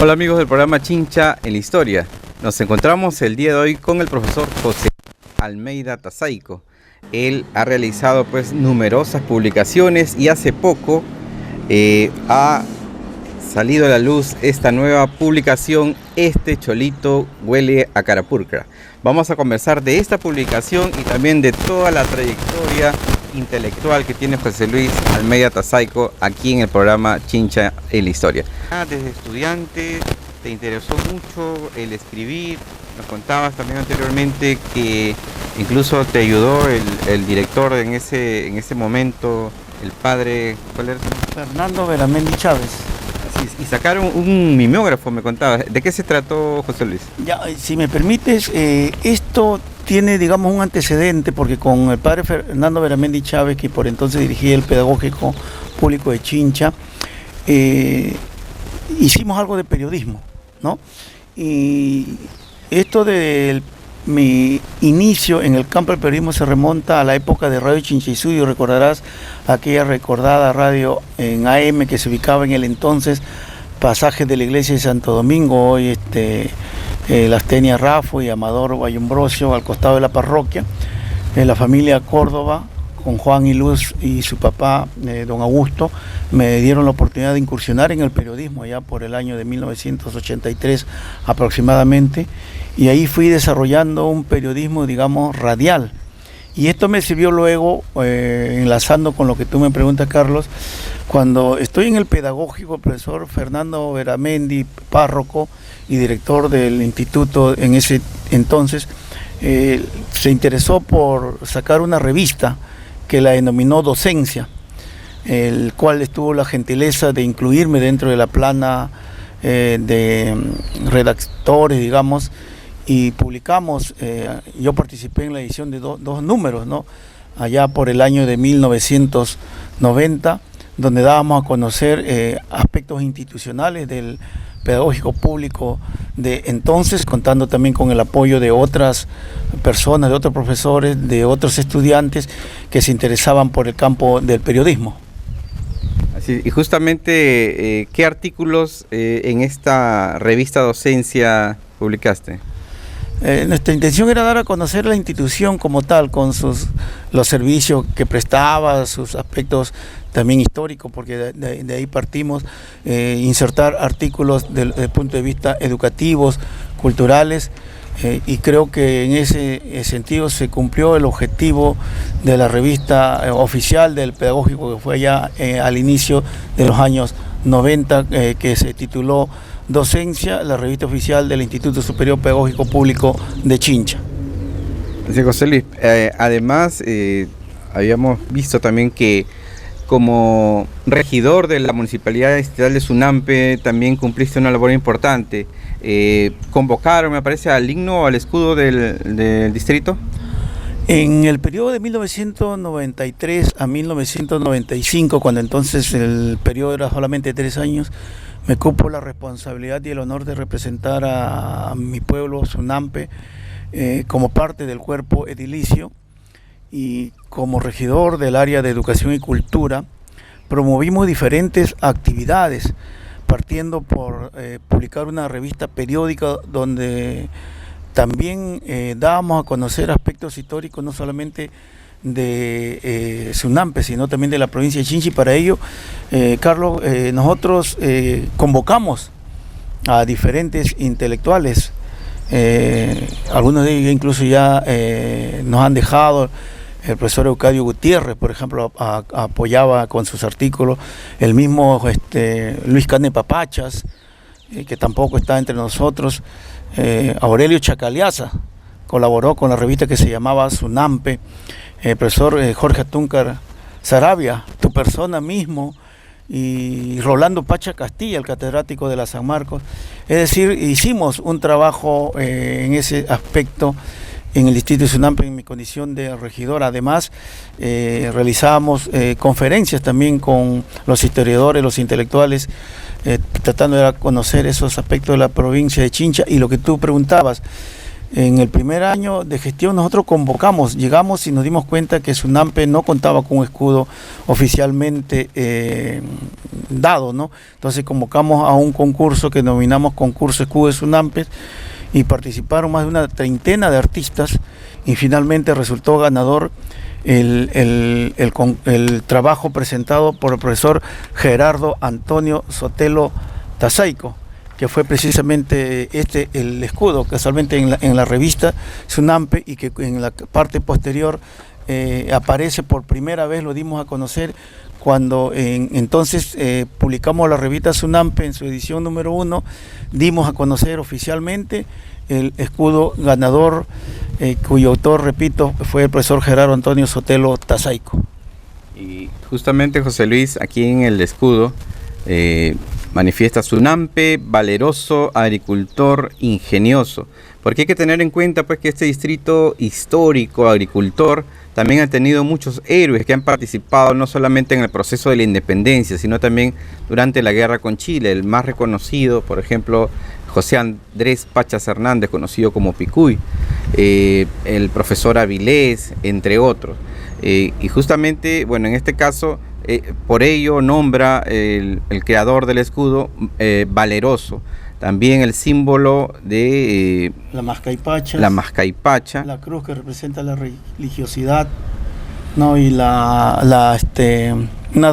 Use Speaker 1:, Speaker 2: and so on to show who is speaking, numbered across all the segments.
Speaker 1: Hola amigos del programa Chincha en la Historia. Nos encontramos el día de hoy con el profesor José Almeida Tazaico. Él ha realizado numerosas publicaciones y hace poco ha salido a la luz esta nueva publicación, Este Cholito Huele a Carapulcra. Vamos a conversar de esta publicación y también de toda la trayectoria intelectual que tiene José Luis Almeida Tazaico aquí en el programa Chincha en la Historia. Desde estudiante te interesó mucho el escribir, nos contabas también anteriormente que incluso te ayudó el director en ese momento, el padre, ¿cuál era?
Speaker 2: Fernando Veramendi Chávez.
Speaker 1: Así es, y sacaron un mimeógrafo, me contabas. ¿De qué se trató, José Luis?
Speaker 2: Ya, si me permites, esto tiene, digamos, un antecedente, porque con el padre Fernando Veramendi Chávez, que por entonces dirigía el Pedagógico Público de Chincha, hicimos algo de periodismo, ¿no? Y esto de mi inicio en el campo del periodismo se remonta a la época de Radio Chincha y Suyo. Recordarás aquella recordada radio en AM que se ubicaba en el entonces pasaje de la iglesia de Santo Domingo, hoy Las Tenias Rafo y Amador Bayombrosio, al costado de la parroquia. La familia Córdoba, con Juan y Luz y su papá, don Augusto, me dieron la oportunidad de incursionar en el periodismo allá por el año de 1983 aproximadamente, y ahí fui desarrollando un periodismo, digamos, radial. Y esto me sirvió luego, enlazando con lo que tú me preguntas, Carlos, cuando estoy en el pedagógico, el profesor Fernando Veramendi, párroco y director del instituto en ese entonces, se interesó por sacar una revista que la denominó Docencia, el cual tuvo la gentileza de incluirme dentro de la plana de redactores, digamos, y publicamos, yo participé en la edición de dos números, ¿no? Allá por el año de 1990, donde dábamos a conocer aspectos institucionales del pedagógico público de entonces, contando también con el apoyo de otras personas, de otros profesores, de otros estudiantes que se interesaban por el campo del periodismo.
Speaker 1: Así, y justamente, ¿qué artículos en esta revista Docencia publicaste?
Speaker 2: Nuestra intención era dar a conocer la institución como tal, con los servicios que prestaba, sus aspectos también históricos, porque de ahí partimos, insertar artículos desde el punto de vista educativos, culturales, y creo que en ese sentido se cumplió el objetivo de la revista oficial del pedagógico, que fue allá al inicio de los años 90, que se tituló Docencia, la revista oficial del Instituto Superior Pedagógico Público de Chincha.
Speaker 1: Sí, José Luis, además habíamos visto también que como regidor de la Municipalidad Distrital de Sunampe también cumpliste una labor importante. Convocaron, me parece, al himno o al escudo del distrito.
Speaker 2: En el periodo de 1993 a 1995, cuando entonces el periodo era solamente 3 años, me cupo la responsabilidad y el honor de representar a mi pueblo, Sunampe, como parte del cuerpo edilicio, y como regidor del área de educación y cultura, promovimos diferentes actividades, partiendo por publicar una revista periódica donde también dábamos a conocer aspectos históricos, no solamente de Sunampe, sino también de la provincia de Chincha, y para ello, Carlos, nosotros convocamos a diferentes intelectuales, algunos de ellos incluso ya nos han dejado. El profesor Eucadio Gutiérrez, por ejemplo, apoyaba con sus artículos, el mismo Luis Cane Papachas, que tampoco está entre nosotros, Aurelio Chacaliaza colaboró con la revista que se llamaba Sunampe, el profesor Jorge Atúncar Sarabia, tu persona mismo, y Rolando Pacha Castilla, el catedrático de la San Marcos. Es decir, hicimos un trabajo en ese aspecto en el distrito de Sunampe en mi condición de regidor. Además, realizábamos conferencias también con los historiadores, los intelectuales, tratando de conocer esos aspectos de la provincia de Chincha. Y lo que tú preguntabas, en el primer año de gestión nosotros convocamos, llegamos y nos dimos cuenta que Sunampe no contaba con un escudo oficialmente dado, ¿no? Entonces convocamos a un concurso que denominamos Concurso Escudo de Sunampes y participaron más de una treintena de artistas y finalmente resultó ganador el trabajo presentado por el profesor Gerardo Antonio Sotelo Tazaico, que fue precisamente el escudo, casualmente en la revista Sunampe, y que en la parte posterior aparece por primera vez, lo dimos a conocer cuando entonces publicamos la revista Sunampe en su edición número 1, dimos a conocer oficialmente el escudo ganador, cuyo autor, repito, fue el profesor Gerardo Antonio Sotelo Tazaico.
Speaker 1: Y justamente, José Luis, aquí en el escudo manifiesta Sunampe, valeroso, agricultor, ingenioso. Porque hay que tener en cuenta pues que este distrito histórico, agricultor, también ha tenido muchos héroes que han participado no solamente en el proceso de la independencia, sino también durante la guerra con Chile. El más reconocido, por ejemplo, José Andrés Pachas Hernández, conocido como Picuy, el profesor Avilés, entre otros. Y justamente, bueno, en este caso, por ello nombra el creador del escudo valeroso. También el símbolo de
Speaker 2: la Mascaipacha,
Speaker 1: la
Speaker 2: cruz que representa la religiosidad, ¿no? Y una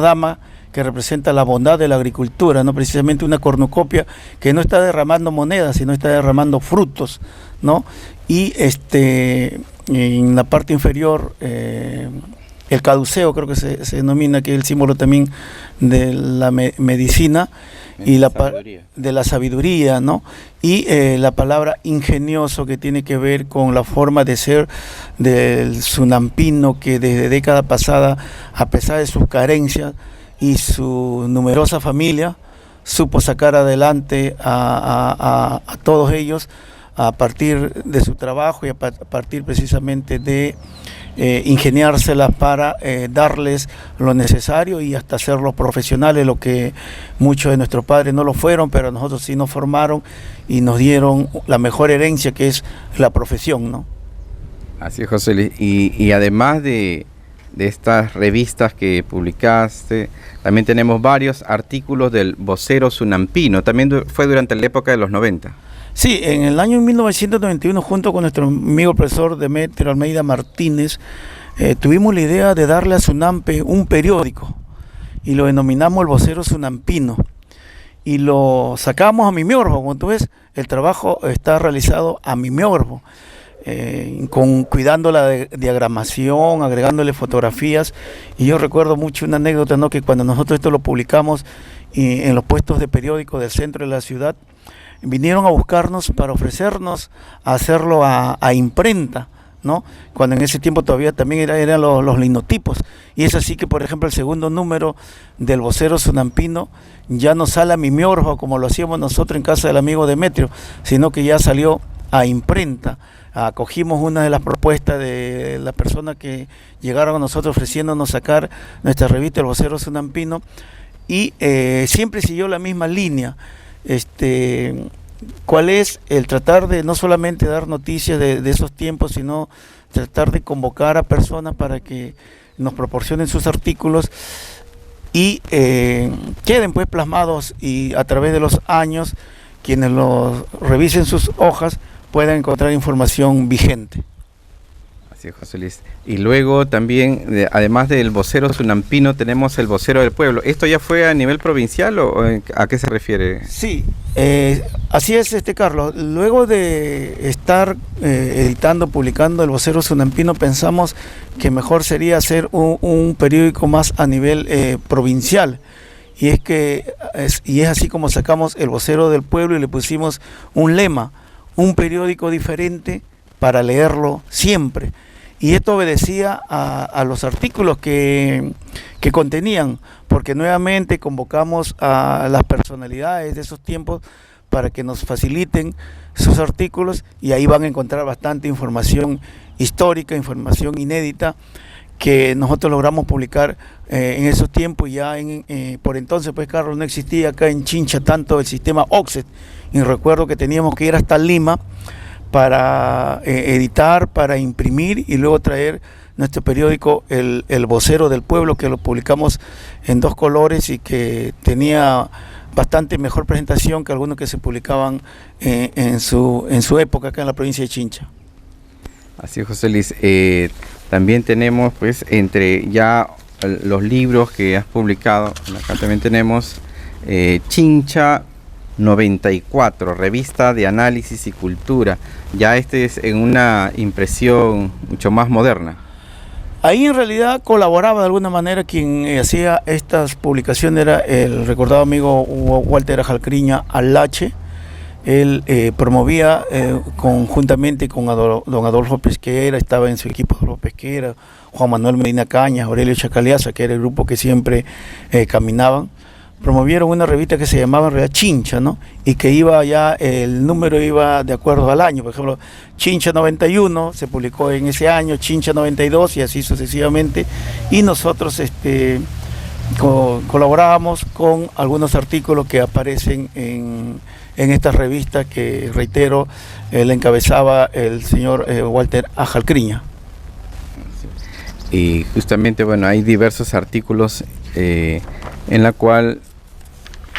Speaker 2: dama que representa la bondad de la agricultura, no precisamente una cornucopia que no está derramando monedas, sino está derramando frutos, ¿no? Y en la parte inferior el caduceo, creo que se denomina, que es el símbolo también de la medicina y de la sabiduría, ¿no? Y la palabra ingenioso, que tiene que ver con la forma de ser del sunampino, que desde década pasada, a pesar de sus carencias y su numerosa familia, supo sacar adelante a todos ellos a partir de su trabajo y a partir precisamente de ingeniárselas para darles lo necesario y hasta hacerlos profesionales, lo que muchos de nuestros padres no lo fueron, pero nosotros sí nos formaron y nos dieron la mejor herencia, que es la profesión, ¿no?
Speaker 1: Así es, José Luis. Y además de estas revistas que publicaste, también tenemos varios artículos del vocero sunampino. También fue durante la época de los 90.
Speaker 2: Sí, en el año 1991, junto con nuestro amigo profesor Demetrio Almeida Martínez, tuvimos la idea de darle a Sunampe un periódico y lo denominamos el vocero sunampino. Y lo sacamos a mimeógrafo. Como tú ves, el trabajo está realizado a mimeógrafo, cuidando la diagramación, agregándole fotografías. Y yo recuerdo mucho una anécdota, ¿no? Que cuando nosotros esto lo publicamos en los puestos de periódico del centro de la ciudad, vinieron a buscarnos para ofrecernos a hacerlo a imprenta, ¿no? Cuando en ese tiempo todavía también eran los linotipos. Y es así que, por ejemplo, el segundo número del vocero sunampino ya no sale a mimeógrafo como lo hacíamos nosotros en casa del amigo Demetrio, sino que ya salió a imprenta. Acogimos una de las propuestas de la persona que llegaron a nosotros ofreciéndonos sacar nuestra revista El Vocero Sunampino, y siempre siguió la misma línea. ¿Cuál es el tratar de no solamente dar noticias de esos tiempos, sino tratar de convocar a personas para que nos proporcionen sus artículos y queden pues plasmados, y a través de los años quienes los revisen sus hojas puedan encontrar información vigente?
Speaker 1: Así es, José Luis. Y luego también, además del vocero sunampino, tenemos el vocero del pueblo. ¿Esto ya fue a nivel provincial o a qué se refiere?
Speaker 2: Sí, así es, Carlos. Luego de estar editando, publicando el vocero sunampino, pensamos que mejor sería hacer un periódico más a nivel provincial. Y es así como sacamos el vocero del pueblo y le pusimos un lema: un periódico diferente para leerlo siempre. Y esto obedecía a los artículos que contenían, porque nuevamente convocamos a las personalidades de esos tiempos para que nos faciliten sus artículos, y ahí van a encontrar bastante información histórica, información inédita, que nosotros logramos publicar en esos tiempos. Ya por entonces, pues, Carlos, no existía acá en Chincha tanto el sistema Offset, y recuerdo que teníamos que ir hasta Lima para editar, para imprimir y luego traer nuestro periódico El Vocero del Pueblo, que lo publicamos en 2 colores y que tenía bastante mejor presentación que algunos que se publicaban en su época acá en la provincia de Chincha.
Speaker 1: Así es, José Luis. También tenemos, pues, entre ya los libros que has publicado, acá también tenemos Chincha 94, revista de análisis y cultura. Ya este es en una impresión mucho más moderna.
Speaker 2: Ahí en realidad colaboraba de alguna manera quien hacía estas publicaciones, era el recordado amigo Walter Ajalcriña Alache. Él promovía conjuntamente con don Adolfo Pesquera, estaba en su equipo Adolfo Pesquera, Juan Manuel Medina Cañas, Aurelio Chacaliaza, que era el grupo que siempre caminaban. Promovieron una revista que se llamaba en realidad Chincha, ¿no? Y que iba ya, el número iba de acuerdo al año. Por ejemplo, Chincha 91 se publicó en ese año, Chincha 92 y así sucesivamente. Y nosotros colaborábamos con algunos artículos que aparecen en estas revistas que, reitero, le encabezaba el señor Walter Ajalcriña.
Speaker 1: Y justamente, bueno, hay diversos artículos en la cual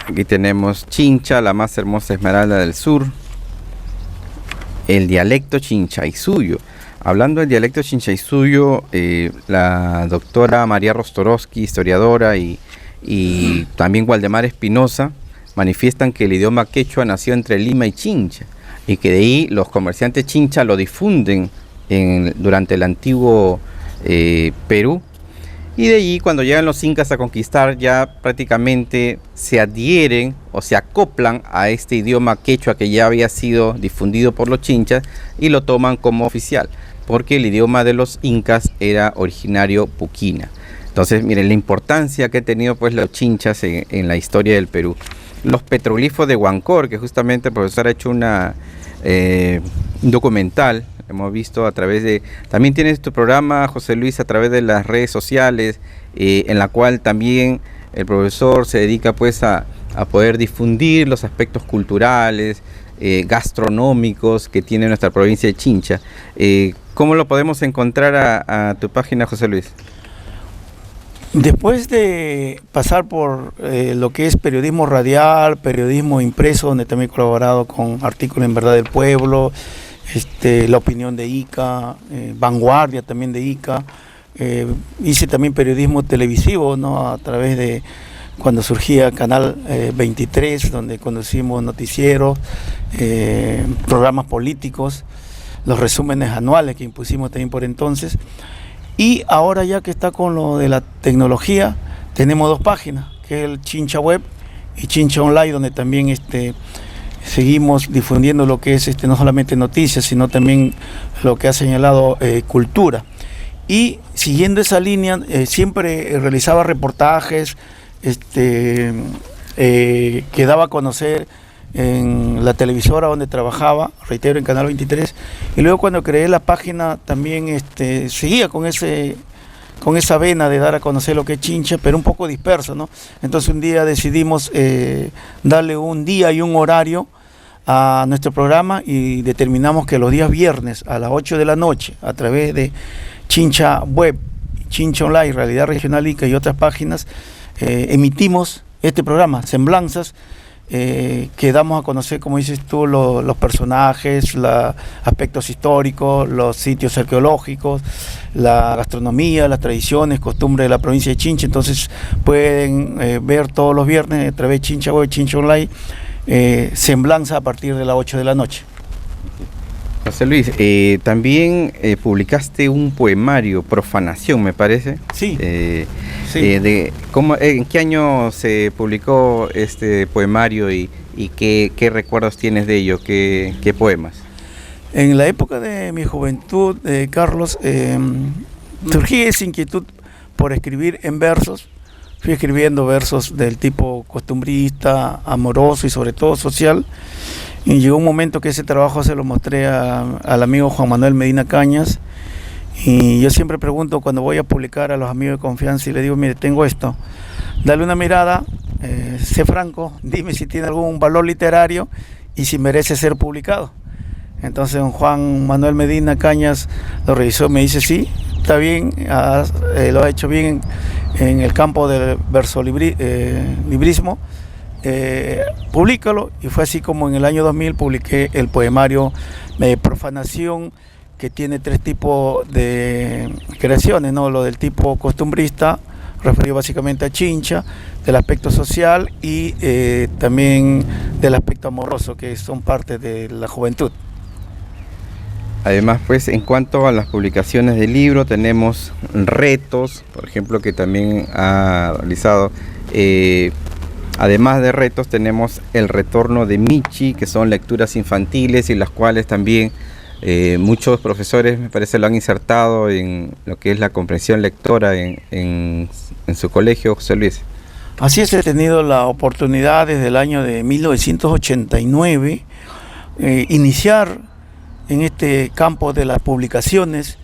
Speaker 1: aquí tenemos Chincha, la más hermosa esmeralda del sur, el dialecto chinchaysuyo. Hablando del dialecto chinchaysuyo, la doctora María Rostorowski, historiadora, y también Waldemar Espinosa, manifiestan que el idioma quechua nació entre Lima y Chincha, y que de ahí los comerciantes chincha lo difunden durante el antiguo Perú, y de allí cuando llegan los incas a conquistar ya prácticamente se adhieren o se acoplan a este idioma quechua que ya había sido difundido por los chinchas y lo toman como oficial, porque el idioma de los incas era originario puquina. Entonces, miren la importancia que ha tenido pues los chinchas en la historia del Perú. Los petroglifos de Huancor, que justamente el profesor ha hecho un documental, hemos visto a través de... También tienes tu programa, José Luis, a través de las redes sociales, en la cual también el profesor se dedica pues a poder difundir los aspectos culturales, gastronómicos que tiene nuestra provincia de Chincha. ¿Cómo lo podemos encontrar a tu página, José Luis?
Speaker 2: Después de pasar por lo que es periodismo radial, periodismo impreso, donde también he colaborado con artículos en Verdad del Pueblo, La Opinión de Ica, Vanguardia también de Ica, hice también periodismo televisivo, ¿no? A través de cuando surgía Canal 23, donde conducimos noticieros, programas políticos, los resúmenes anuales que impusimos también por entonces. Y ahora ya que está con lo de la tecnología, tenemos 2 páginas, que es el Chincha Web y Chincha Online, donde también seguimos difundiendo lo que es no solamente noticias, sino también lo que ha señalado cultura. Y siguiendo esa línea, siempre realizaba reportajes que daba a conocer en la televisora donde trabajaba, reitero, en Canal 23, y luego cuando creé la página también seguía con esa vena de dar a conocer lo que es Chincha, pero un poco disperso, ¿no? Entonces un día decidimos darle un día y un horario a nuestro programa y determinamos que los días viernes a las 8 de la noche, a través de Chincha Web, Chincha Online, Realidad Regional Ica y otras páginas, emitimos este programa, Semblanzas, que damos a conocer, como dices tú, los personajes, los aspectos históricos, los sitios arqueológicos, la gastronomía, las tradiciones, costumbres de la provincia de Chincha. Entonces pueden ver todos los viernes a través de Chincha Web, Chincha Online, Semblanza a partir de las 8 de la noche.
Speaker 1: José Luis, también publicaste un poemario, Profanación, me parece.
Speaker 2: Sí. Sí.
Speaker 1: ¿En qué año se publicó este poemario y qué recuerdos tienes de ello? ¿Qué poemas?
Speaker 2: En la época de mi juventud, Carlos, surgí esa inquietud por escribir en versos. Fui escribiendo versos del tipo costumbrista, amoroso y sobre todo social. Y llegó un momento que ese trabajo se lo mostré al amigo Juan Manuel Medina Cañas. Y yo siempre pregunto cuando voy a publicar a los amigos de confianza y le digo, mire, tengo esto, dale una mirada, sé franco, dime si tiene algún valor literario y si merece ser publicado. Entonces don Juan Manuel Medina Cañas lo revisó y me dice, sí, está bien, lo ha hecho bien en el campo del versolibrismo, públicalo. Y fue así como en el año 2000 publiqué el poemario Profanación, que tiene 3 tipos de creaciones, ¿no? Lo del tipo costumbrista, referido básicamente a Chincha, del aspecto social y también del aspecto amoroso, que son parte de la juventud.
Speaker 1: Además, pues en cuanto a las publicaciones del libro, tenemos retos, por ejemplo, que también ha realizado. Además de retos, tenemos el retorno de Michi, que son lecturas infantiles y las cuales también muchos profesores, me parece, lo han insertado en lo que es la comprensión lectora en su colegio, José Luis.
Speaker 2: Así es, he tenido la oportunidad desde el año de 1989 iniciar en este campo de las publicaciones.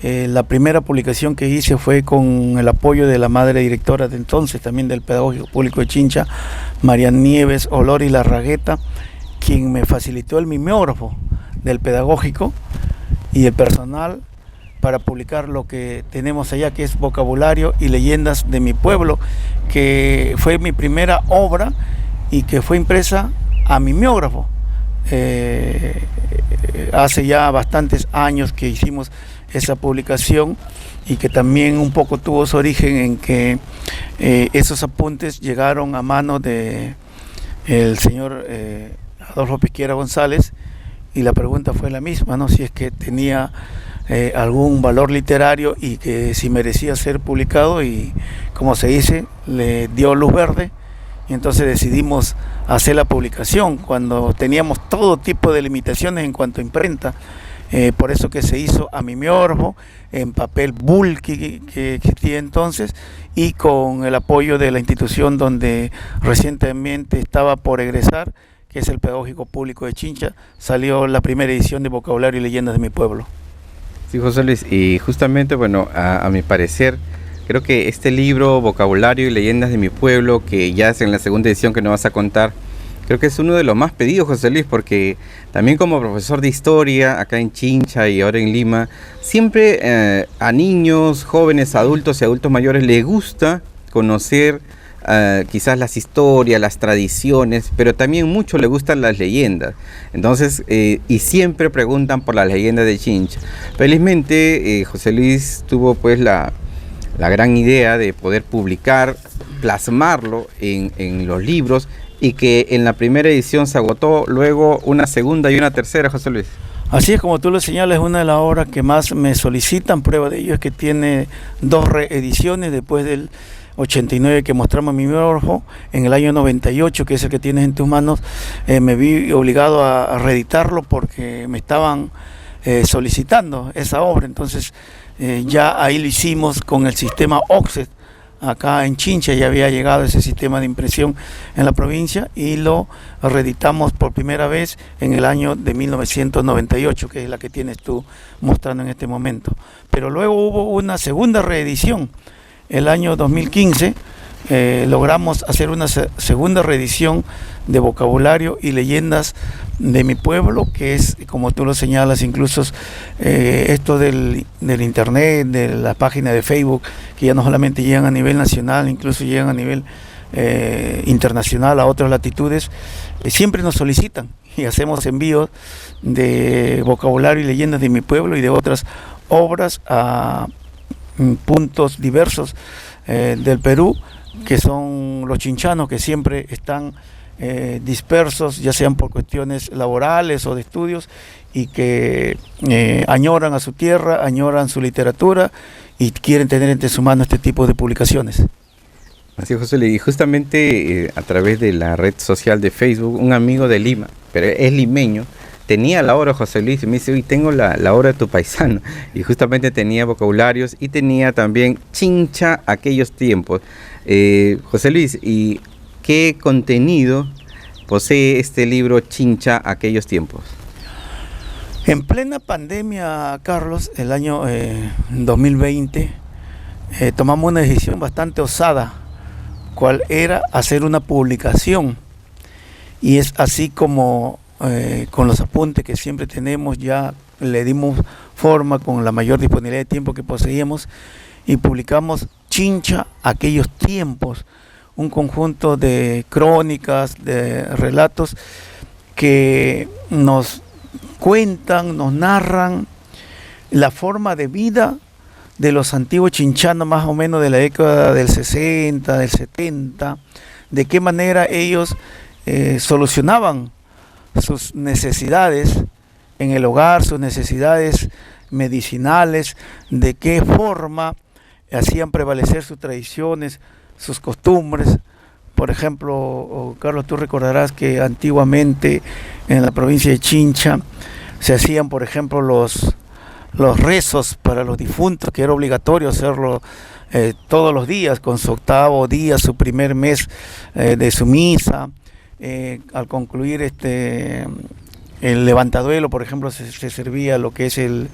Speaker 2: La primera publicación que hice fue con el apoyo de la madre directora de entonces, también del Pedagógico Público de Chincha, María Nieves Olori Larragueta, quien me facilitó el mimeógrafo del pedagógico y el personal para publicar lo que tenemos allá, que es Vocabulario y Leyendas de mi Pueblo, que fue mi primera obra y que fue impresa a mimeógrafo. Hace ya bastantes años que hicimos esa publicación, y que también un poco tuvo su origen en que esos apuntes llegaron a manos de el señor Adolfo Piquera González, y la pregunta fue la misma, ¿no? Si es que tenía algún valor literario y que si merecía ser publicado, y como se dice, le dio luz verde. Y entonces decidimos hacer la publicación cuando teníamos todo tipo de limitaciones en cuanto a imprenta. Por eso que se hizo a mimeógrafo, en papel bulky que existía entonces, y con el apoyo de la institución donde recientemente estaba por egresar, que es el Pedagógico Público de Chincha, salió la primera edición de Vocabulario y Leyendas de mi Pueblo.
Speaker 1: Sí, José Luis, y justamente, bueno, a mi parecer, creo que este libro, Vocabulario y Leyendas de mi Pueblo, que ya es en la segunda edición que nos vas a contar, creo que es uno de los más pedidos, José Luis, porque también como profesor de historia acá en Chincha y ahora en Lima, siempre a niños, jóvenes, adultos y adultos mayores les gusta conocer quizás las historias, las tradiciones, pero también mucho les gustan las leyendas. Entonces, y siempre preguntan por las leyendas de Chincha. Felizmente, José Luis tuvo pues la gran idea de poder publicar, plasmarlo en los libros, y que en la primera edición se agotó, luego una segunda y una tercera, José Luis.
Speaker 2: Así es, como tú lo señalas, es una de las obras que más me solicitan. Prueba de ello es que tiene 2 reediciones después del 89 que mostramos mi mimeógrafo. En el año 98, que es el que tienes en tus manos, me vi obligado a reeditarlo porque me estaban solicitando esa obra. Entonces ya ahí lo hicimos con el sistema Offset. Acá en Chincha ya había llegado ese sistema de impresión en la provincia, y lo reeditamos por primera vez en el año de 1998, que es la que tienes tú mostrando en este momento. Pero luego hubo una segunda reedición. El año 2015 logramos hacer una segunda reedición de Vocabulario y Leyendas de mi Pueblo, que es, como tú lo señalas, incluso esto del internet, de la página de Facebook, que ya no solamente llegan a nivel nacional, incluso llegan a nivel internacional, a otras latitudes. Siempre nos solicitan y hacemos envíos de Vocabulario y Leyendas de mi Pueblo y de otras obras a puntos diversos del Perú, que son los chinchanos, que siempre están dispersos, ya sean por cuestiones laborales o de estudios, y que añoran a su tierra, añoran su literatura y quieren tener entre sus manos este tipo de publicaciones.
Speaker 1: Así es, José Luis, y justamente a través de la red social de Facebook, un amigo de Lima, pero es limeño, tenía la obra, José Luis, y me dice: hoy tengo la obra de tu paisano, y justamente tenía vocabularios y tenía también Chincha aquellos tiempos. José Luis, ¿y qué contenido posee este libro Chincha aquellos tiempos?
Speaker 2: En plena pandemia, Carlos, el año 2020, tomamos una decisión bastante osada, cual era hacer una publicación, y es así como con los apuntes que siempre tenemos ya le dimos forma con la mayor disponibilidad de tiempo que poseíamos y publicamos Chincha, aquellos tiempos, un conjunto de crónicas, de relatos que nos cuentan, nos narran la forma de vida de los antiguos chinchanos, más o menos de la década del 60, del 70, de qué manera ellos solucionaban sus necesidades en el hogar, sus necesidades medicinales, de qué forma hacían prevalecer sus tradiciones, sus costumbres. Por ejemplo, Carlos, tú recordarás que antiguamente en la provincia de Chincha se hacían, por ejemplo, los rezos para los difuntos, que era obligatorio hacerlo todos los días, con su octavo día, su primer mes de su misa. Al concluir el levantaduelo, por ejemplo, se servía lo que es el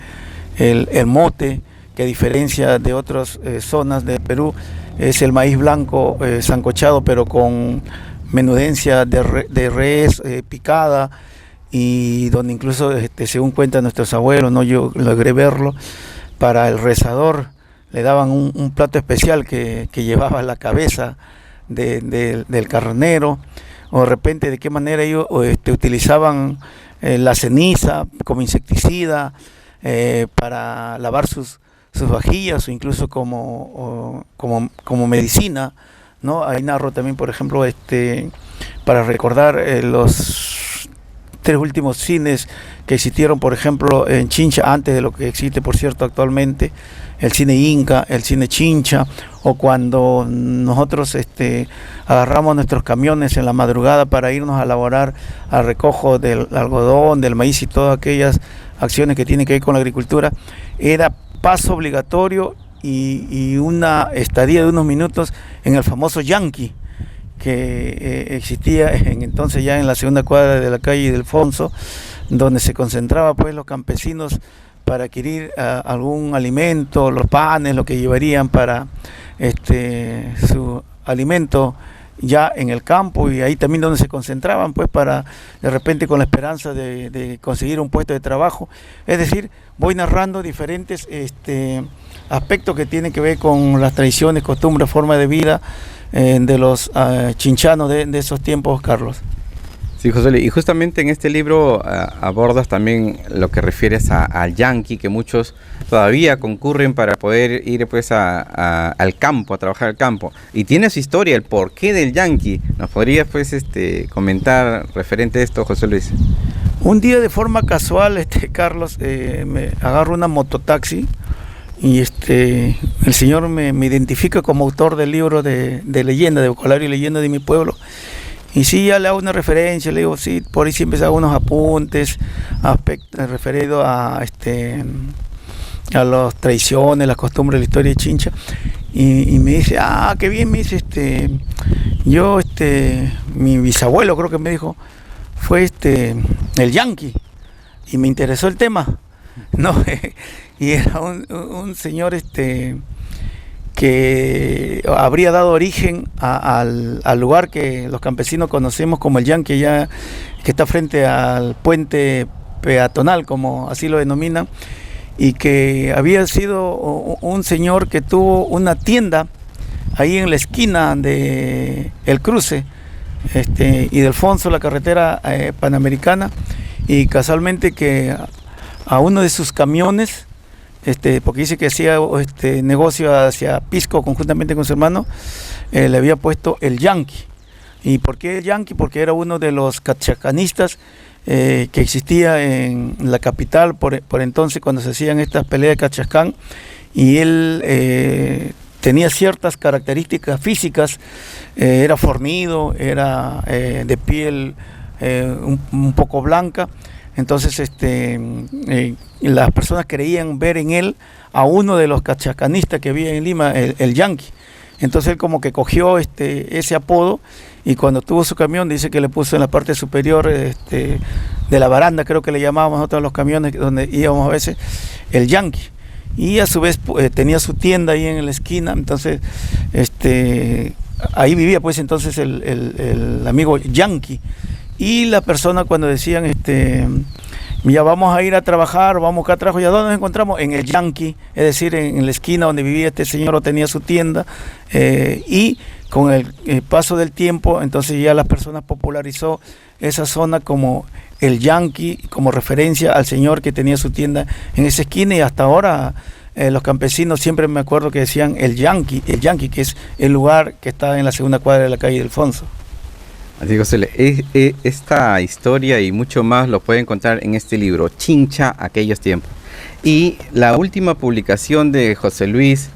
Speaker 2: mote, que a diferencia de otras zonas de Perú, es el maíz blanco sancochado, pero con menudencia de res picada, y donde incluso, según cuentan nuestros abuelos, no, yo logré verlo, para el rezador le daban un plato especial que llevaba la cabeza del carnero, o de repente de qué manera ellos utilizaban la ceniza como insecticida para lavar sus vajillas, o incluso como medicina, ¿no? Ahí narro también, por ejemplo, para recordar los 3 últimos cines que existieron, por ejemplo, en Chincha, antes de lo que existe, por cierto, actualmente, el cine Inca, el cine Chincha, o cuando nosotros agarramos nuestros camiones en la madrugada para irnos a laborar al recojo del algodón, del maíz y todas aquellas acciones que tienen que ver con la agricultura, era paso obligatorio y una estadía de unos minutos en el famoso Yankee, que existía entonces ya en la segunda cuadra de la calle Ildefonso, donde se concentraba pues los campesinos para adquirir algún alimento, los panes, lo que llevarían para su alimento ya en el campo, y ahí también donde se concentraban pues para de repente con la esperanza de conseguir un puesto de trabajo. Es decir, voy narrando diferentes aspectos que tienen que ver con las tradiciones, costumbres, forma de vida de los chinchanos de esos tiempos, Carlos.
Speaker 1: Sí, José Luis, y justamente en este libro abordas también lo que refieres al Yankee, que muchos todavía concurren para poder ir pues al campo, a trabajar al campo. Y tiene su historia, el porqué del Yankee. ¿Nos podrías pues comentar referente a esto, José Luis?
Speaker 2: Un día de forma casual, Carlos, me agarro una mototaxi y el señor me identifica como autor del libro de leyenda, de vocabulario y leyenda de mi pueblo. Y sí, ya le hago una referencia, le digo, sí, por ahí siempre hago unos apuntes referidos a las tradiciones, las costumbres, la historia de Chincha. Y me dice, qué bien, me dice, yo, mi bisabuelo creo que me dijo, fue el Yankee, y me interesó el tema, ¿no? Y era un señor, que habría dado origen al lugar que los campesinos conocemos como el Yankee, ya que está frente al puente peatonal, como así lo denominan, y que había sido un señor que tuvo una tienda ahí en la esquina de El Cruce y Ildefonso, la carretera panamericana, y casualmente que a uno de sus camiones, porque dice que hacía negocio hacia Pisco conjuntamente con su hermano, le había puesto el Yankee. ¿Y por qué el Yankee? Porque era uno de los cachacanistas que existía en la capital por entonces, cuando se hacían estas peleas de Cachacán, y él tenía ciertas características físicas, era fornido, era de piel un poco blanca. Entonces las personas creían ver en él a uno de los cachacanistas que había en Lima, el Yankee. Entonces él como que cogió ese apodo, y cuando tuvo su camión dice que le puso en la parte superior de la baranda, creo que le llamábamos nosotros a los camiones donde íbamos a veces, el Yankee. Y a su vez tenía su tienda ahí en la esquina. Entonces ahí vivía pues entonces el amigo Yankee. y las personas cuando decían, ya vamos a ir a trabajar, vamos a buscar trabajo, ¿y a dónde nos encontramos? En el Yankee, es decir, en la esquina donde vivía este señor o tenía su tienda, y con el paso del tiempo, entonces ya las personas popularizó esa zona como el Yankee, como referencia al señor que tenía su tienda en esa esquina, y hasta ahora los campesinos siempre me acuerdo que decían el Yankee, que es el lugar que está en la segunda cuadra de la calle Delfonso.
Speaker 1: Así que esta historia y mucho más lo pueden encontrar en este libro, Chincha, aquellos tiempos. Y la última publicación de José Luis,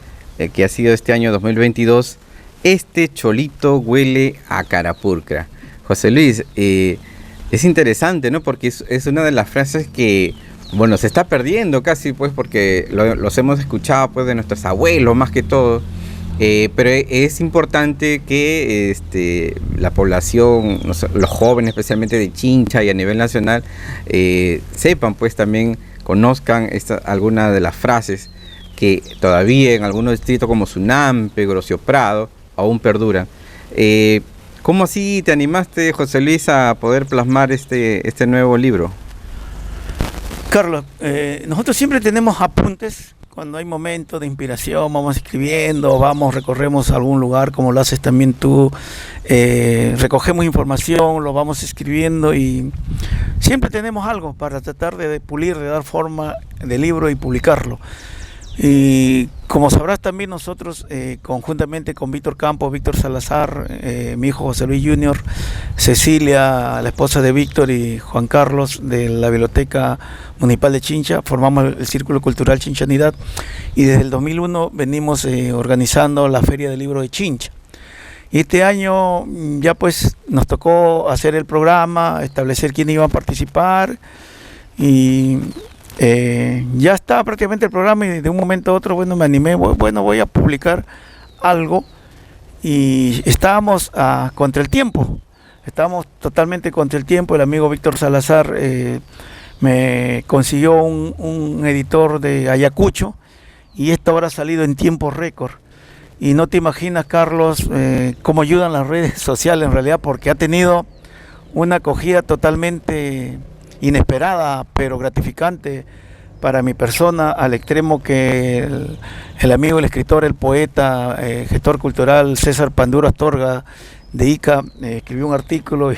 Speaker 1: que ha sido este año 2022, Este cholito huele a carapulcra. José Luis, es interesante, ¿no? Porque es una de las frases que, bueno, se está perdiendo casi, pues, porque los hemos escuchado, pues, de nuestros abuelos, más que todo. Pero es importante que la población, los jóvenes, especialmente de Chincha y a nivel nacional, sepan, pues, también conozcan algunas de las frases que todavía en algunos distritos como Sunampe, Grosio Prado, aún perduran. ¿Cómo así te animaste, José Luis, a poder plasmar este nuevo libro?
Speaker 2: Carlos, nosotros siempre tenemos apuntes. Cuando hay momentos de inspiración, vamos escribiendo, recorremos algún lugar, como lo haces también tú, recogemos información, lo vamos escribiendo y siempre tenemos algo para tratar de pulir, de dar forma de libro y publicarlo. Y como sabrás también nosotros, conjuntamente con Víctor Campos, Víctor Salazar, mi hijo José Luis Jr., Cecilia, la esposa de Víctor, y Juan Carlos de la Biblioteca Municipal de Chincha, formamos el Círculo Cultural Chinchanidad, y desde el 2001 venimos organizando la Feria del Libro de Chincha. Y este año ya pues nos tocó hacer el programa, establecer quiénes iban a participar, y ya está prácticamente el programa, y de un momento a otro, bueno, me animé, voy a publicar algo, y estábamos contra el tiempo, estábamos totalmente contra el tiempo. El amigo Víctor Salazar me consiguió un editor de Ayacucho, y esta hora ha salido en tiempo récord, y no te imaginas, Carlos, cómo ayudan las redes sociales en realidad, porque ha tenido una acogida totalmente inesperada, pero gratificante para mi persona, al extremo que el amigo, el escritor, el poeta, gestor cultural César Panduro Astorga de Ica escribió un artículo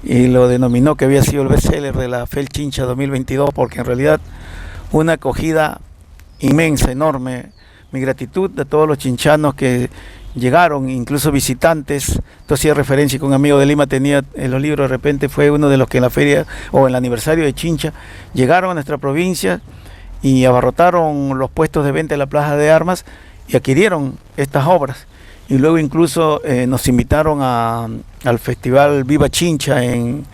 Speaker 2: y lo denominó que había sido el bestseller de la FEL Chincha 2022, porque en realidad una acogida inmensa, enorme. Mi gratitud a todos los chinchanos que llegaron, incluso visitantes. Tú hacías referencia que un amigo de Lima tenía los libros, de repente fue uno de los que en la feria o en el aniversario de Chincha llegaron a nuestra provincia y abarrotaron los puestos de venta de la Plaza de Armas y adquirieron estas obras. Y luego incluso nos invitaron al festival Viva Chincha en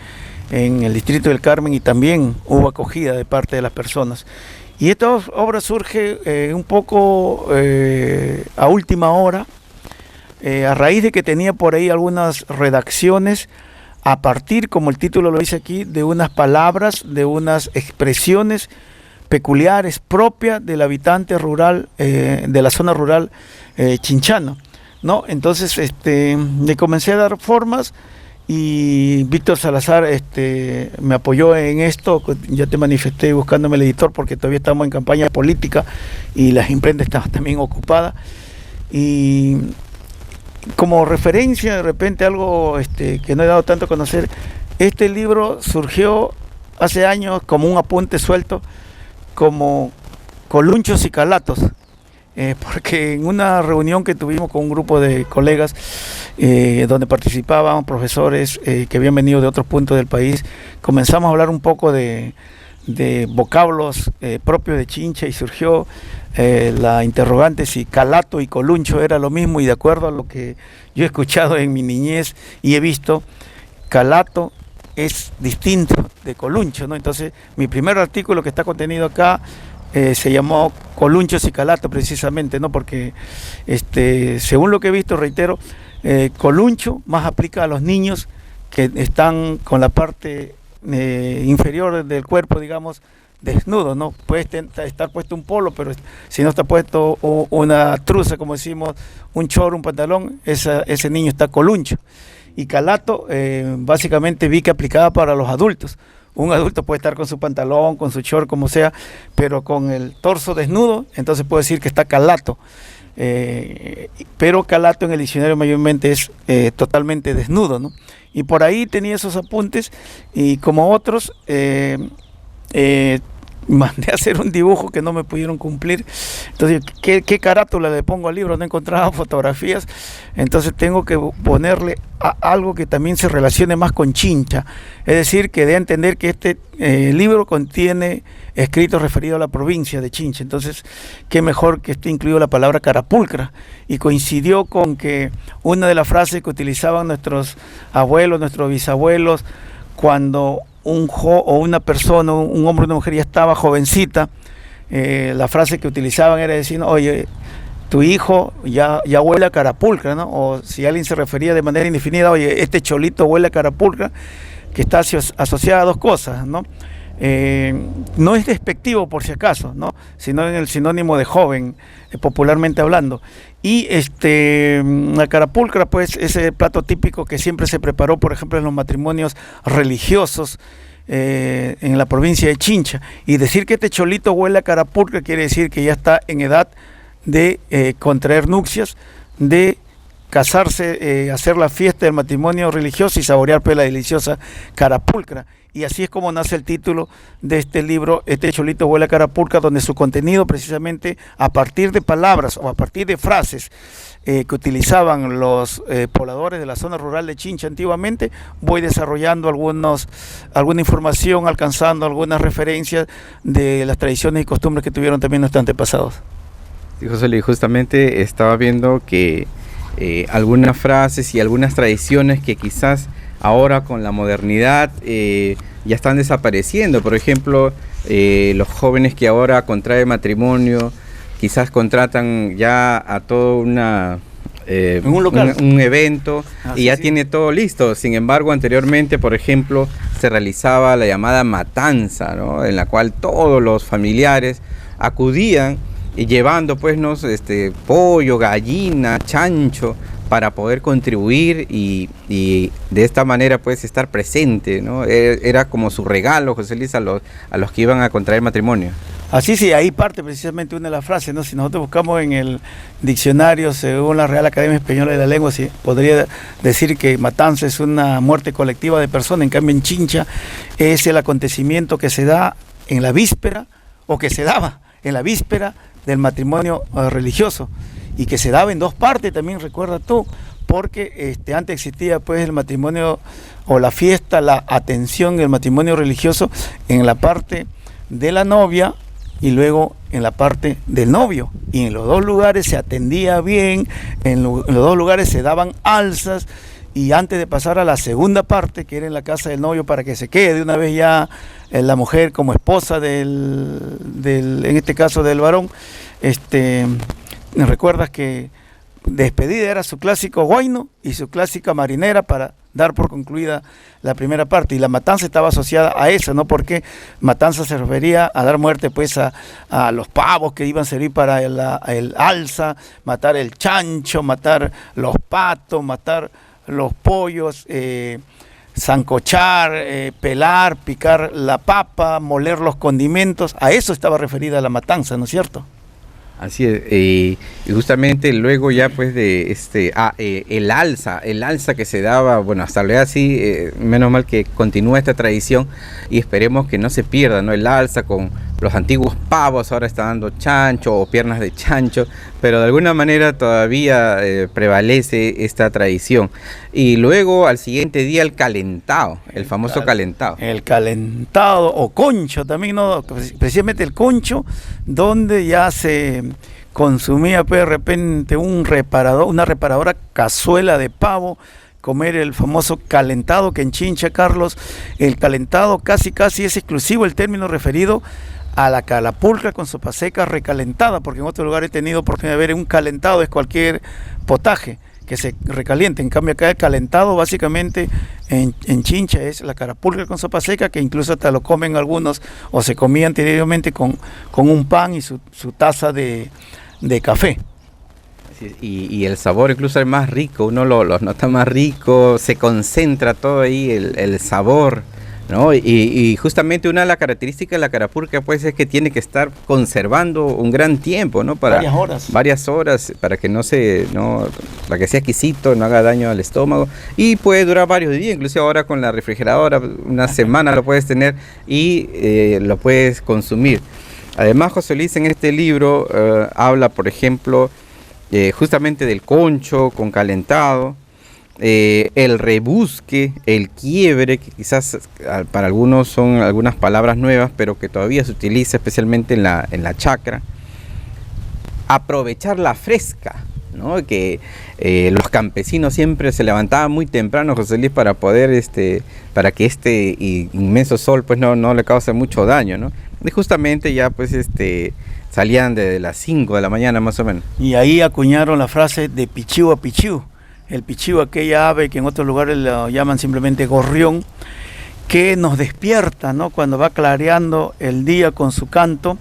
Speaker 2: el distrito del Carmen, y también hubo acogida de parte de las personas. Y esta obra surge un poco a última hora, a raíz de que tenía por ahí algunas redacciones a partir, como el título lo dice aquí, de unas palabras, de unas expresiones peculiares propias del habitante rural, de la zona rural chinchano, ¿no? Entonces le comencé a dar formas, y Víctor Salazar me apoyó en esto. Ya te manifesté buscándome el editor, porque todavía estamos en campaña política y las imprentas estaban también ocupadas. Y como referencia, de repente algo que no he dado tanto a conocer, este libro surgió hace años como un apunte suelto, como colunchos y calatos, porque en una reunión que tuvimos con un grupo de colegas, donde participaban profesores que habían venido de otros puntos del país, comenzamos a hablar un poco de vocablos propios de Chincha, y surgió la interrogante si calato y coluncho era lo mismo, y de acuerdo a lo que yo he escuchado en mi niñez y he visto, calato es distinto de coluncho, ¿no? Entonces mi primer artículo que está contenido acá se llamó Colunchos y Calato, precisamente, ¿no? Porque según lo que he visto, reitero, coluncho más aplica a los niños que están con la parte inferior del cuerpo, digamos, desnudo, ¿no? Puede estar puesto un polo, pero si no está puesto una truza, como decimos, un chor, un pantalón, ese niño está coluncho. y calato básicamente vi que aplicaba para los adultos. Un adulto puede estar con su pantalón, con su short, como sea, pero con el torso desnudo, entonces puedo decir que está calato. Pero calato en el diccionario mayormente es totalmente desnudo, ¿no? Y por ahí tenía esos apuntes, y como otros mandé a hacer un dibujo que no me pudieron cumplir. Entonces, ¿qué carátula le pongo al libro? No encontraba fotografías, entonces tengo que ponerle algo que también se relacione más con Chincha, es decir, que dé a entender que este libro contiene escritos referidos a la provincia de Chincha. Entonces, qué mejor que esté incluido la palabra carapulcra, y coincidió con que una de las frases que utilizaban nuestros abuelos, nuestros bisabuelos, cuando una persona, un hombre o una mujer ya estaba jovencita, la frase que utilizaban era decir, oye, tu hijo ya huele a carapulcra, ¿no? O si alguien se refería de manera indefinida, oye, este cholito huele a carapulcra, que está asociada a dos cosas, ¿no? No es despectivo por si acaso, ¿no? Sino en el sinónimo de joven, popularmente hablando. Y la carapulcra, pues, ese plato típico que siempre se preparó, por ejemplo, en los matrimonios religiosos en la provincia de Chincha. Y decir que este cholito huele a carapulcra quiere decir que ya está en edad de contraer nupcias, de casarse, hacer la fiesta del matrimonio religioso y saborear pues la deliciosa carapulcra. Y así es como nace el título de este libro, Este cholito huele a carapulcra, donde su contenido precisamente a partir de palabras o a partir de frases que utilizaban los pobladores de la zona rural de Chincha antiguamente, voy desarrollando alguna información, alcanzando algunas referencias de las tradiciones y costumbres que tuvieron también nuestros antepasados.
Speaker 1: Sí, José Luis, justamente estaba viendo que algunas frases y algunas tradiciones que quizás ahora con la modernidad ya están desapareciendo. Por ejemplo, los jóvenes que ahora contraen matrimonio quizás contratan ya a todo un local, un evento, y ya tiene todo listo. Sin embargo, anteriormente, por ejemplo, se realizaba la llamada matanza, ¿no? En la cual todos los familiares acudían y llevando pues pollo, gallina, chancho, para poder contribuir y de esta manera pues estar presente, ¿no? Era como su regalo, José Luis, a los que iban a contraer matrimonio.
Speaker 2: Así sí, ahí parte precisamente una de las frases, ¿no? Si nosotros buscamos en el diccionario, según la Real Academia Española de la Lengua, sí, podría decir que matanza es una muerte colectiva de personas. En cambio, en Chincha es el acontecimiento que se da en la víspera, o que se daba en la víspera del matrimonio religioso, y que se daba en dos partes también, recuerda tú, porque antes existía pues el matrimonio o la fiesta, la atención del matrimonio religioso en la parte de la novia y luego en la parte del novio, y en los dos lugares se atendía bien, en los dos lugares se daban alzas, y antes de pasar a la segunda parte, que era en la casa del novio, para que se quede de una vez ya la mujer como esposa en este caso del varón, recuerdas que despedida era su clásico guayno y su clásica marinera para dar por concluida la primera parte, y la matanza estaba asociada a eso, ¿no? Porque matanza se refería a dar muerte pues a los pavos que iban a servir para el alza, matar el chancho, matar los patos, matar los pollos, sancochar, pelar, picar la papa, moler los condimentos. A eso estaba referida la matanza, ¿no es cierto?
Speaker 1: Así es, y justamente luego ya pues de el alza que se daba, bueno, hasta luego así, menos mal que continúa esta tradición y esperemos que no se pierda, ¿no? El alza con los antiguos pavos, ahora está dando chancho o piernas de chancho, pero de alguna manera todavía prevalece esta tradición. Y luego al siguiente día el calentado, el famoso calentado. El
Speaker 2: calentado o concho también, ¿no? Precisamente el concho, donde ya se consumía pues de repente una reparadora cazuela de pavo, comer el famoso calentado, que en Chincha, Carlos, el calentado casi es exclusivo el término referido a la carapulcra con sopa seca recalentada, porque en otro lugar he tenido oportunidad de ver un calentado es cualquier potaje que se recaliente. En cambio acá el calentado básicamente en Chincha es la carapulcra con sopa seca, que incluso hasta lo comen algunos o se comía anteriormente con un pan y su taza de café.
Speaker 1: Así es, y el sabor incluso es más rico, uno lo nota más rico, se concentra todo ahí, el sabor, ¿no? Y justamente una de las características de la carapulcra pues es que tiene que estar conservando un gran tiempo, ¿no? Para varias horas, para que para que sea exquisito, no haga daño al estómago, y puede durar varios días, incluso ahora con la refrigeradora, una semana lo puedes tener y lo puedes consumir. Además, José Luis en este libro habla, por ejemplo, justamente del concho con calentado, el rebusque, el quiebre, que quizás para algunos son algunas palabras nuevas, pero que todavía se utiliza especialmente en la chacra. Aprovechar la fresca, ¿no? Que los campesinos siempre se levantaban muy temprano, José Luis, para poder, para que inmenso sol pues no le cause mucho daño, ¿no? Y justamente ya pues salían desde las 5 de la mañana más o menos.
Speaker 2: Y ahí acuñaron la frase de pichiu a pichiu. El pichiu, aquella ave que en otros lugares lo llaman simplemente gorrión, que nos despierta, ¿no? Cuando va clareando el día con su canto,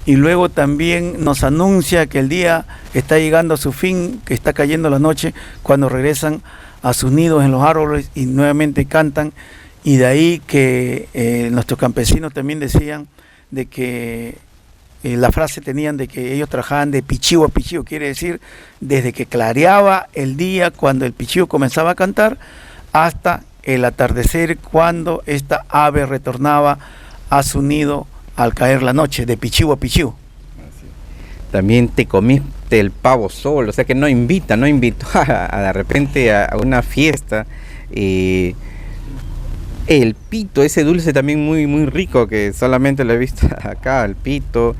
Speaker 2: y luego también nos anuncia que el día está llegando a su fin, que está cayendo la noche, cuando regresan a sus nidos en los árboles y nuevamente cantan. Y de ahí que nuestros campesinos también decían de que la frase tenían de que ellos trabajaban de pichiu a pichiu, quiere decir desde que clareaba el día cuando el pichiu comenzaba a cantar hasta el atardecer cuando esta ave retornaba a su nido al caer la noche, de pichiu a pichiu.
Speaker 1: También te comiste el pavo solo, o sea que no invitó de repente a una fiesta. El pito, ese dulce también muy, muy rico, que solamente lo he visto acá, el pito.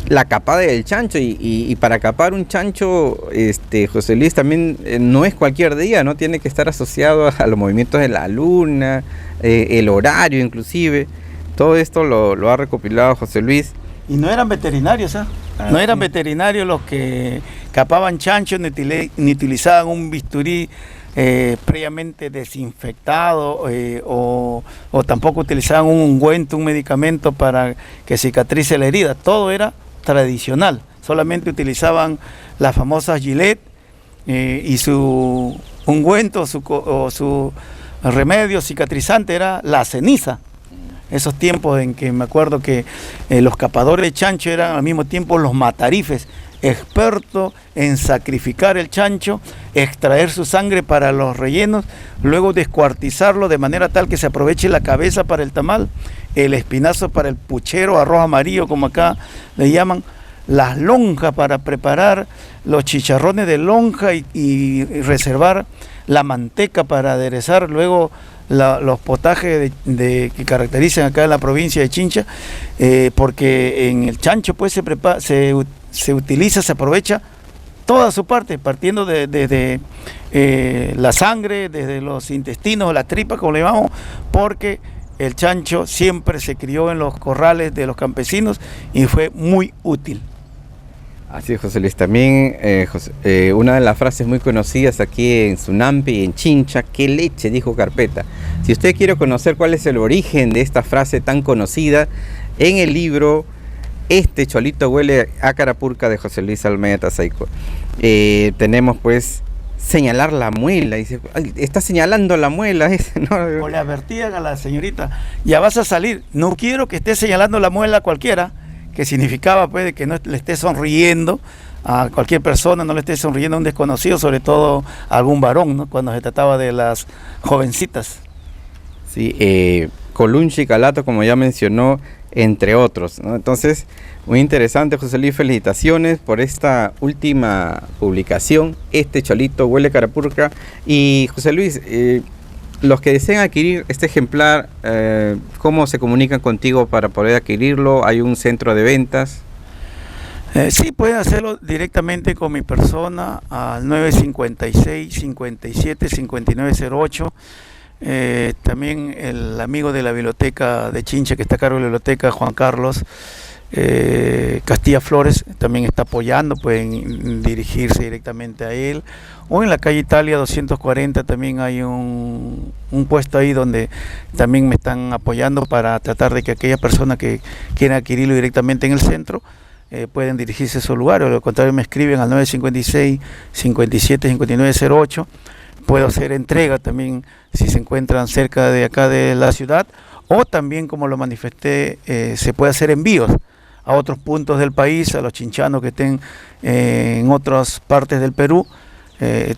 Speaker 1: La capada del chancho, y para capar un chancho, José Luis, también no es cualquier día, ¿no? Tiene que estar asociado a los movimientos de la luna, el horario inclusive. Todo esto lo ha recopilado José Luis.
Speaker 2: Y no eran veterinarios, ¿eh? No eran veterinarios los que capaban chanchos, ni utilizaban un bisturí previamente desinfectado, o tampoco utilizaban un ungüento, un medicamento para que cicatrice la herida. Todo era tradicional. Solamente utilizaban las famosas Gillette y su ungüento o su remedio cicatrizante era la ceniza. Esos tiempos en que me acuerdo que los capadores de chancho eran al mismo tiempo los matarifes, expertos en sacrificar el chancho, extraer su sangre para los rellenos, luego descuartizarlo de manera tal que se aproveche la cabeza para el tamal, el espinazo para el puchero, arroz amarillo como acá le llaman, las lonjas para preparar los chicharrones de lonja y reservar la manteca para aderezar luego los potajes que caracterizan acá en la provincia de Chincha, porque en el chancho pues se utiliza, se aprovecha toda su parte, partiendo desde la sangre, desde los intestinos, la tripa, como le llamamos, porque el chancho siempre se crió en los corrales de los campesinos y fue muy útil.
Speaker 1: Así es, José Luis. También una de las frases muy conocidas aquí en Sunampe y en Chincha: ¿qué leche?, dijo Carpeta. Si usted quiere conocer cuál es el origen de esta frase tan conocida, en el libro Este cholito huele a carapulcra de José Luis Almeida Tasaico, tenemos pues señalar la muela. Dice, está señalando la muela, ¿no?
Speaker 2: O le advertían a la señorita, ya vas a salir, no quiero que esté señalando la muela a cualquiera, que significaba pues que no le esté sonriendo a cualquier persona, no le esté sonriendo a un desconocido, sobre todo a algún varón, ¿no? Cuando se trataba de las jovencitas.
Speaker 1: Sí, Colunchi, Calato, como ya mencionó, entre otros, ¿no? Entonces, muy interesante, José Luis, felicitaciones por esta última publicación, Este cholito huele a carapulcra. Y José Luis, los que deseen adquirir este ejemplar, ¿cómo se comunican contigo para poder adquirirlo? ¿Hay un centro de ventas?
Speaker 2: Sí, pueden hacerlo directamente con mi persona al 956-57-5908. También el amigo de la biblioteca de Chincha, que está a cargo de la biblioteca, Juan Carlos Castilla Flores, también está apoyando, pueden dirigirse directamente a él, o en la calle Italia 240 también hay un puesto ahí donde también me están apoyando para tratar de que aquella persona que quiera adquirirlo directamente en el centro pueden dirigirse a su lugar, o de lo contrario me escriben al 956-57-5908. Puedo hacer entrega también si se encuentran cerca de acá de la ciudad, o también, como lo manifesté, se puede hacer envíos a otros puntos del país, a los chinchanos que estén en otras partes del Perú.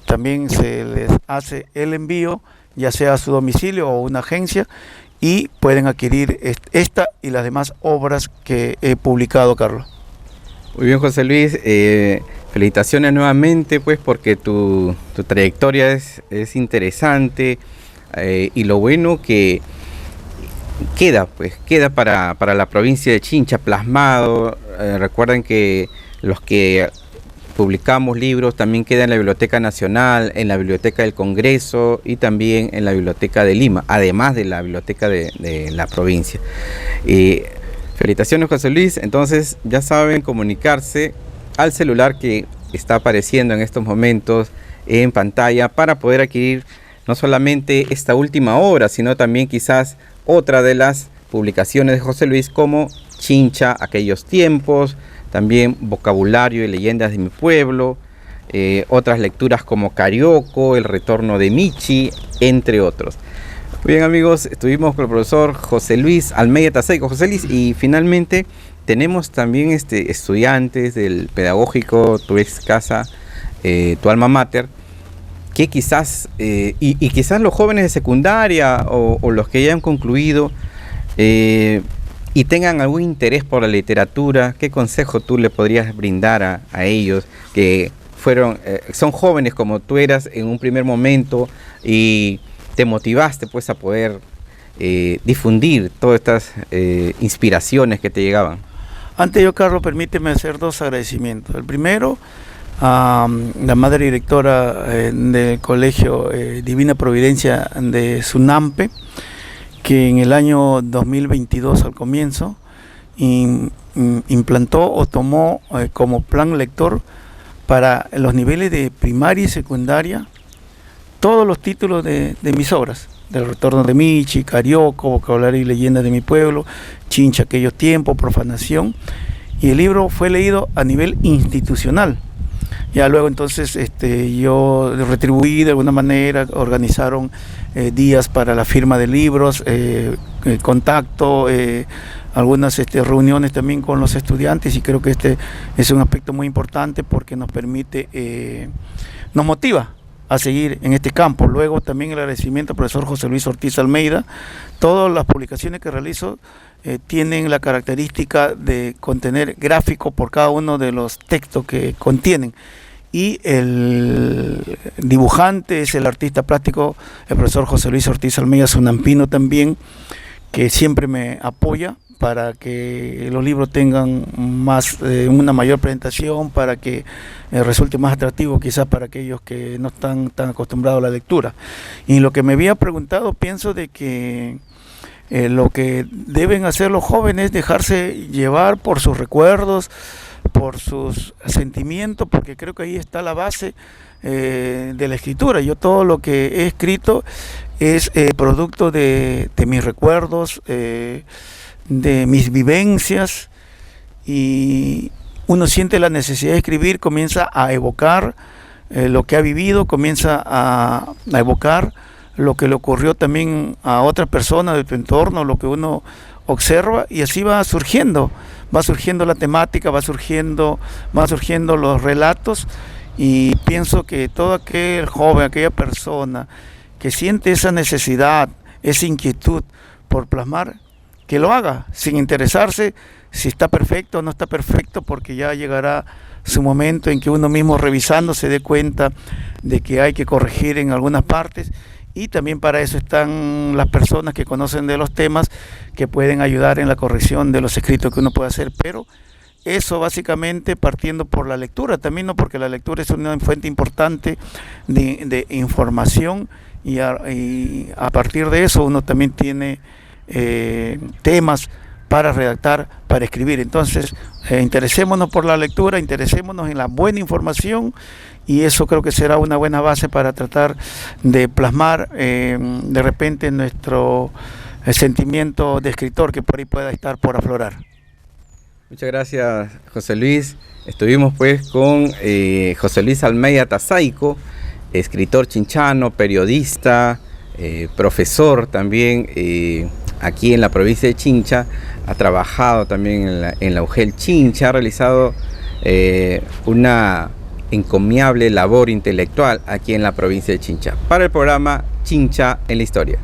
Speaker 2: También se les hace el envío, ya sea a su domicilio o a una agencia, y pueden adquirir esta y las demás obras que he publicado, Carlos.
Speaker 1: Muy bien, José Luis, felicitaciones nuevamente, pues, porque tu trayectoria es interesante, y lo bueno que queda para la provincia de Chincha plasmado. Recuerden que los que publicamos libros también queda en la Biblioteca Nacional, en la Biblioteca del Congreso y también en la Biblioteca de Lima, además de la Biblioteca de la provincia. Felicitaciones, José Luis. Entonces, ya saben, comunicarse al celular que está apareciendo en estos momentos en pantalla para poder adquirir no solamente esta última obra, sino también quizás otra de las publicaciones de José Luis, como Chincha, aquellos tiempos, también Vocabulario y leyendas de mi pueblo, otras lecturas como Carioco, El retorno de Michi, entre otros. Muy bien, amigos, estuvimos con el profesor José Luis Almeida Tasaico. José Luis, y finalmente tenemos también estudiantes del pedagógico, tu ex casa, tu alma mater, que quizás, y quizás los jóvenes de secundaria o los que ya han concluido y tengan algún interés por la literatura. ¿Qué consejo tú le podrías brindar a ellos que son jóvenes como tú eras en un primer momento y te motivaste pues a poder difundir todas estas inspiraciones que te llegaban?
Speaker 2: Antes yo, Carlos, permíteme hacer dos agradecimientos. El primero, a la madre directora del Colegio Divina Providencia de Sunampe, que en el año 2022 al comienzo implantó o tomó como plan lector para los niveles de primaria y secundaria todos los títulos de mis obras: del retorno de Michi, Carioco, Vocabulario y leyendas de mi pueblo, Chincha, aquellos tiempos, Profanación, y el libro fue leído a nivel institucional. Ya luego entonces yo retribuí de alguna manera, organizaron días para la firma de libros, contacto, algunas reuniones también con los estudiantes, y creo que este es un aspecto muy importante porque nos permite, nos motiva a seguir en este campo. Luego también el agradecimiento al profesor José Luis Ortiz Almeida. Todas las publicaciones que realizo tienen la característica de contener gráfico por cada uno de los textos que contienen, y el dibujante es el artista plástico, el profesor José Luis Ortiz Almeida Sunampino también, que siempre me apoya para que los libros tengan una mayor presentación, para que resulte más atractivo quizás para aquellos que no están tan acostumbrados a la lectura. Y lo que me había preguntado, pienso de que lo que deben hacer los jóvenes es dejarse llevar por sus recuerdos, por sus sentimientos, porque creo que ahí está la base de la escritura. Yo todo lo que he escrito es producto de mis recuerdos, de mis vivencias, y uno siente la necesidad de escribir, comienza a evocar lo que ha vivido, comienza a evocar lo que le ocurrió también a otras personas de tu entorno, lo que uno observa, y así va surgiendo la temática, va surgiendo los relatos. Y pienso que todo aquel joven, aquella persona que siente esa necesidad, esa inquietud por plasmar, que lo haga sin interesarse si está perfecto o no está perfecto, porque ya llegará su momento en que uno mismo, revisando, se dé cuenta de que hay que corregir en algunas partes. Y también para eso están las personas que conocen de los temas, que pueden ayudar en la corrección de los escritos que uno puede hacer. Pero eso básicamente partiendo por la lectura también, ¿no? Porque la lectura es una fuente importante de información, y a partir de eso uno también tiene temas para redactar, para escribir. Entonces, interesémonos por la lectura, interesémonos en la buena información, y eso creo que será una buena base para tratar de plasmar de repente nuestro sentimiento de escritor, que por ahí pueda estar por aflorar.
Speaker 1: Muchas gracias, José Luis. Estuvimos pues con José Luis Almeida Tazaico, escritor chinchano, periodista, profesor también aquí en la provincia de Chincha. Ha trabajado también en la UGEL Chincha, ha realizado una encomiable labor intelectual aquí en la provincia de Chincha, para el programa Chincha en la Historia.